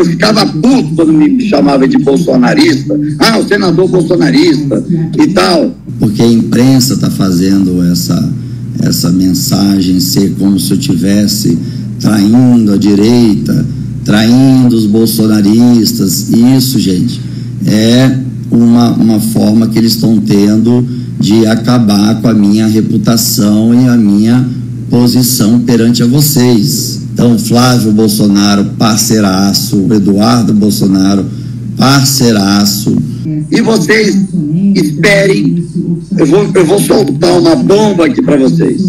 Eu ficava puto quando me chamava de bolsonarista. Ah, o senador bolsonarista e tal. Porque a imprensa está fazendo essa mensagem ser como se eu estivesse traindo a direita, traindo os bolsonaristas. Isso, gente, é uma forma que eles estão tendo de acabar com a minha reputação e a minha posição perante a vocês. Então, Flávio Bolsonaro, parceiraço, Eduardo Bolsonaro, parceiraço. E vocês esperem, eu vou soltar uma bomba aqui para vocês.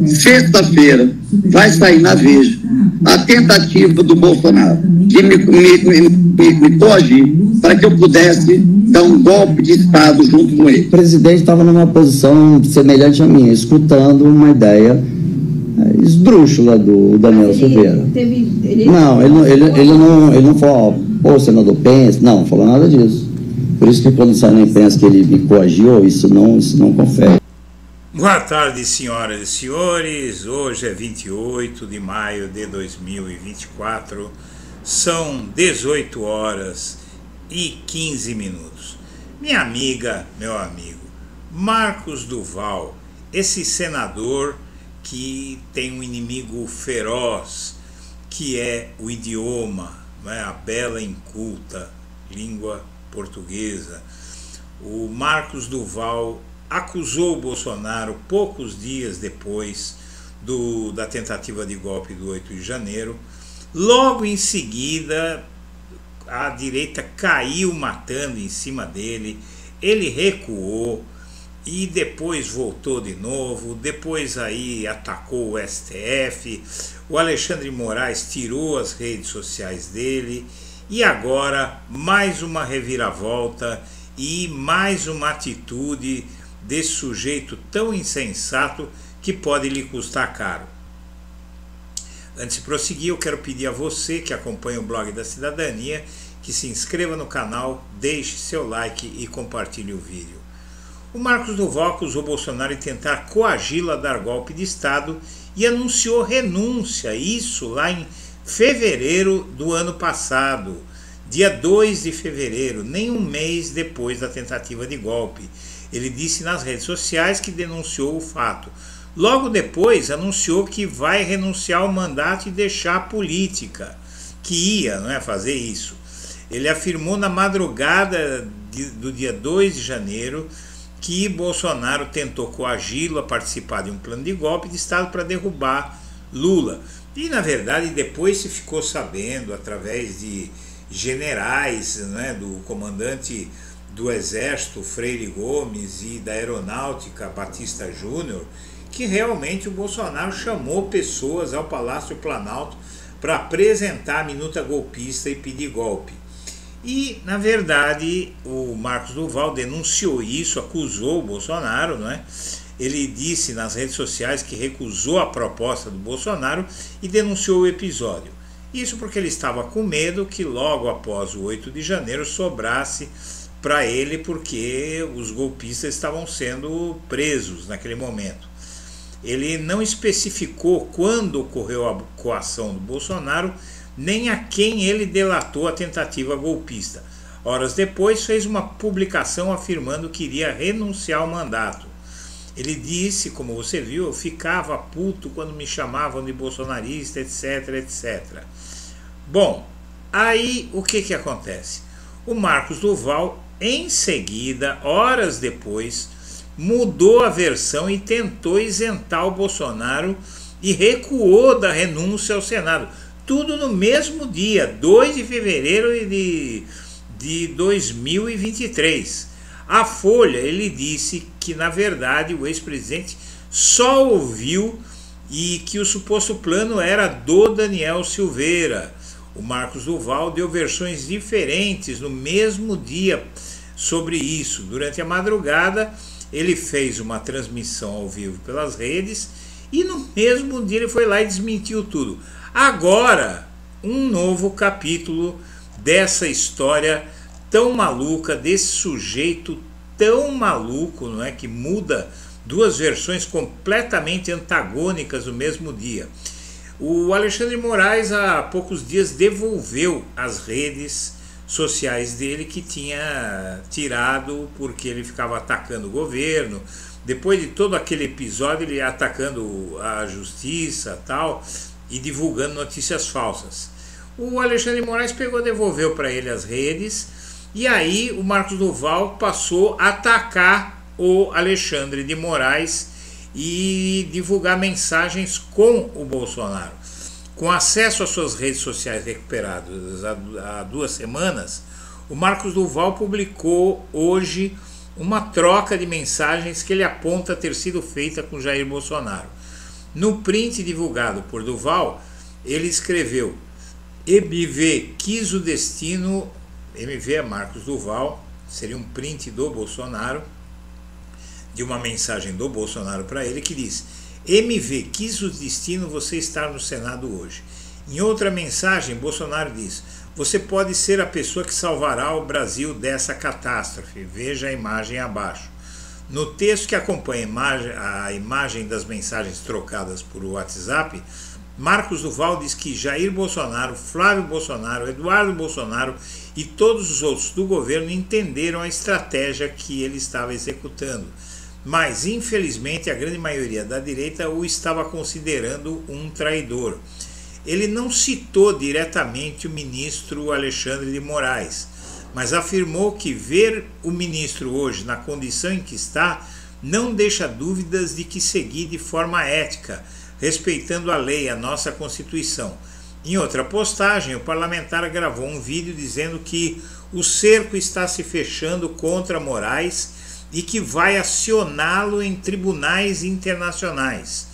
Sexta-feira vai sair na Veja a tentativa do Bolsonaro de me coagir para que eu pudesse dar um golpe de Estado junto com ele. O presidente estava numa posição semelhante à minha, escutando uma ideia esdrúxula do Daniel Silveira. Não, ele não falou, pô, senador, pensa, não falou nada disso. Por isso que quando sai na imprensa que ele me coagiu, isso não confere. Boa tarde, senhoras e senhores. Hoje é 28 de maio de 2024. São 18 horas e 15 minutos. Minha amiga, meu amigo, Marcos Duval, esse senador que tem um inimigo feroz, que é o idioma, né, a bela inculta língua portuguesa. O Marcos Duval acusou o Bolsonaro poucos dias depois da tentativa de golpe do 8 de janeiro. Logo em seguida, a direita caiu matando em cima dele, ele recuou e depois voltou de novo, depois aí atacou o STF, o Alexandre Moraes tirou as redes sociais dele e agora mais uma reviravolta e mais uma atitude desse sujeito tão insensato que pode lhe custar caro. Antes de prosseguir, eu quero pedir a você que acompanha o blog da Cidadania que se inscreva no canal, deixe seu like e compartilhe o vídeo. O Marcos Duval acusou Bolsonaro de tentar coagi-lo a dar golpe de Estado e anunciou renúncia, isso lá em fevereiro do ano passado, dia 2 de fevereiro, nem um mês depois da tentativa de golpe. Ele disse nas redes sociais que denunciou o fato. Logo depois anunciou que vai renunciar ao mandato e deixar a política, que ia, não é, fazer isso. Ele afirmou na madrugada do dia 2 de janeiro que Bolsonaro tentou coagi-lo a participar de um plano de golpe de Estado para derrubar Lula. E, na verdade, depois se ficou sabendo, através de generais, né, do comandante do Exército, Freire Gomes, e da Aeronáutica, Batista Júnior, que realmente o Bolsonaro chamou pessoas ao Palácio Planalto para apresentar a minuta golpista e pedir golpe. E, na verdade, o Marcos Duval denunciou isso, acusou o Bolsonaro, não é? Ele disse nas redes sociais que recusou a proposta do Bolsonaro e denunciou o episódio. Isso porque ele estava com medo que logo após o 8 de janeiro sobrasse para ele, porque os golpistas estavam sendo presos naquele momento. Ele não especificou quando ocorreu a coação do Bolsonaro, nem a quem ele delatou a tentativa golpista. Horas depois fez uma publicação afirmando que iria renunciar ao mandato. Ele disse, como você viu, eu ficava puto quando me chamavam de bolsonarista, etc, etc. Bom, aí o que acontece? O Marcos Duval, em seguida, horas depois, mudou a versão e tentou isentar o Bolsonaro e recuou da renúncia ao Senado. Tudo no mesmo dia, 2 de fevereiro de 2023. A Folha, ele disse que, na verdade, o ex-presidente só ouviu e que o suposto plano era do Daniel Silveira. O Marcos Duval deu versões diferentes no mesmo dia sobre isso. Durante a madrugada, ele fez uma transmissão ao vivo pelas redes e no mesmo dia ele foi lá e desmentiu tudo. Agora, um novo capítulo dessa história tão maluca, desse sujeito tão maluco, não é, que muda duas versões completamente antagônicas no mesmo dia. O Alexandre de Moraes, há poucos dias, devolveu as redes sociais dele que tinha tirado porque ele ficava atacando o governo. Depois de todo aquele episódio, ele atacando a justiça tal e divulgando notícias falsas. O Alexandre de Moraes pegou, devolveu para ele as redes, e aí o Marcos Duval passou a atacar o Alexandre de Moraes e divulgar mensagens com o Bolsonaro. Com acesso às suas redes sociais recuperadas há 2 semanas, o Marcos Duval publicou hoje uma troca de mensagens que ele aponta ter sido feita com Jair Bolsonaro. No print divulgado por Duval, ele escreveu: MV quis o destino, MV é Marcos Duval, seria um print do Bolsonaro, de uma mensagem do Bolsonaro para ele, que diz: MV quis o destino você estar no Senado hoje. Em outra mensagem, Bolsonaro diz: você pode ser a pessoa que salvará o Brasil dessa catástrofe. Veja a imagem abaixo. No texto que acompanha a imagem das mensagens trocadas por WhatsApp, Marcos Duval diz que Jair Bolsonaro, Flávio Bolsonaro, Eduardo Bolsonaro e todos os outros do governo entenderam a estratégia que ele estava executando. Mas, infelizmente, a grande maioria da direita o estava considerando um traidor. Ele não citou diretamente o ministro Alexandre de Moraes, mas afirmou que ver o ministro hoje na condição em que está não deixa dúvidas de que seguir de forma ética, respeitando a lei, a nossa Constituição. Em outra postagem, o parlamentar gravou um vídeo dizendo que o cerco está se fechando contra Moraes e que vai acioná-lo em tribunais internacionais.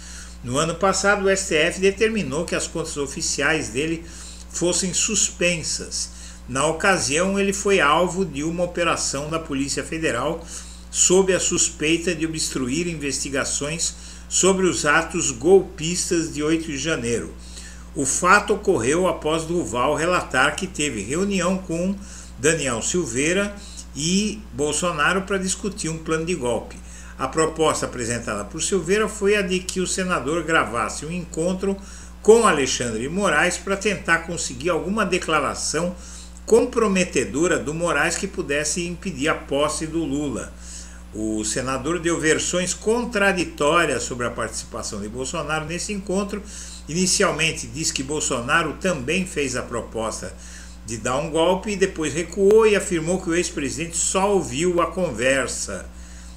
No ano passado, o STF determinou que as contas oficiais dele fossem suspensas. Na ocasião, ele foi alvo de uma operação da Polícia Federal sob a suspeita de obstruir investigações sobre os atos golpistas de 8 de janeiro. O fato ocorreu após Duval relatar que teve reunião com Daniel Silveira e Bolsonaro para discutir um plano de golpe. A proposta apresentada por Silveira foi a de que o senador gravasse um encontro com Alexandre de Moraes para tentar conseguir alguma declaração comprometedora do Moraes que pudesse impedir a posse do Lula. O senador deu versões contraditórias sobre a participação de Bolsonaro nesse encontro. Inicialmente disse que Bolsonaro também fez a proposta de dar um golpe e depois recuou e afirmou que o ex-presidente só ouviu a conversa.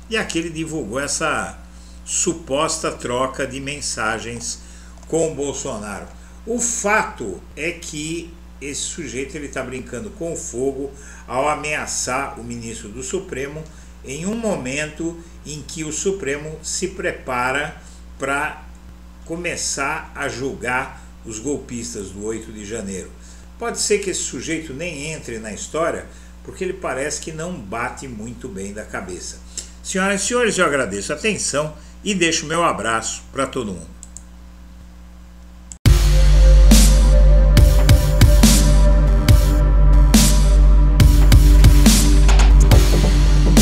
E aqui ele divulgou essa suposta troca de mensagens com o Bolsonaro. O fato é que esse sujeito está brincando com fogo ao ameaçar o ministro do Supremo em um momento em que o Supremo se prepara para começar a julgar os golpistas do 8 de janeiro. Pode ser que esse sujeito nem entre na história, porque ele parece que não bate muito bem da cabeça. Senhoras e senhores, eu agradeço a atenção e deixo meu abraço para todo mundo.